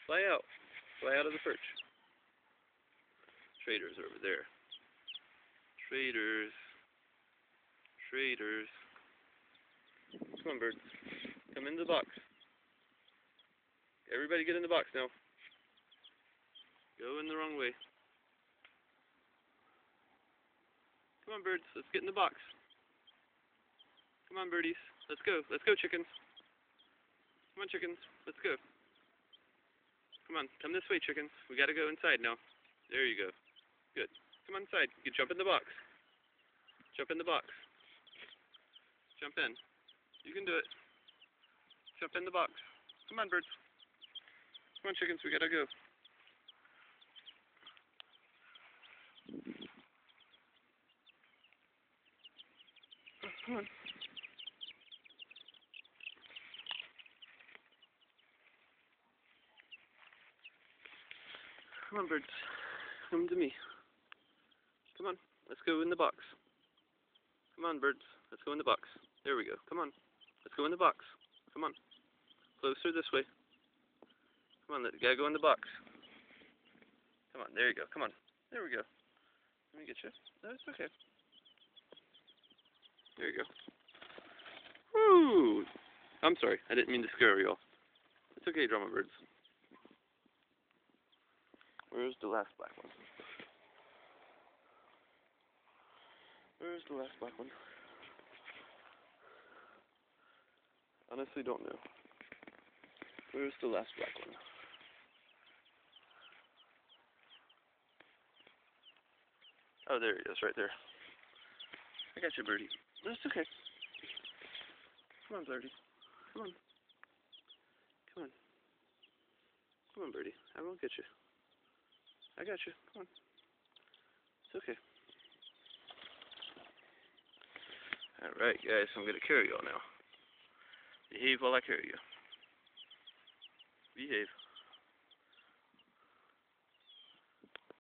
Fly out. Fly out of the perch. Traders over there. Traders. Traders. Come on, birds. Come in the box. Everybody get in the box now. Go in the wrong way. Come on, birds. Let's get in the box. Come on, birdies. Let's go. Let's go, chickens. Come on, chickens. Let's go. Come on. Come this way, chickens. We gotta go inside now. There you go. Good. Come on inside. You jump in the box. Jump in the box. Jump in. You can do it. Jump in the box. Come on, birds. Come on, chickens. We gotta go. Come on. Come on, birds. Come to me. Come on. Let's go in the box. Come on, birds. Let's go in the box. There we go. Come on. Let's go in the box. Come on. Closer this way. Come on. You gotta go in the box. Come on. There you go. Come on. There we go. Let me get you. No, it's okay. There you go. Woo! I'm sorry. I didn't mean to scare y'all. It's okay, drama birds. Where's the last black one? Where's the last black one? Honestly, don't know. Where's the last black one? Oh, there he is, right there. I got you, birdie. No, it's okay. Come on, birdie. Come on. Come on. Come on, birdie. I won't get you. I got you. Come on. It's okay. Alright, guys, I'm going to carry y'all now. Behave while I carry you. Behave.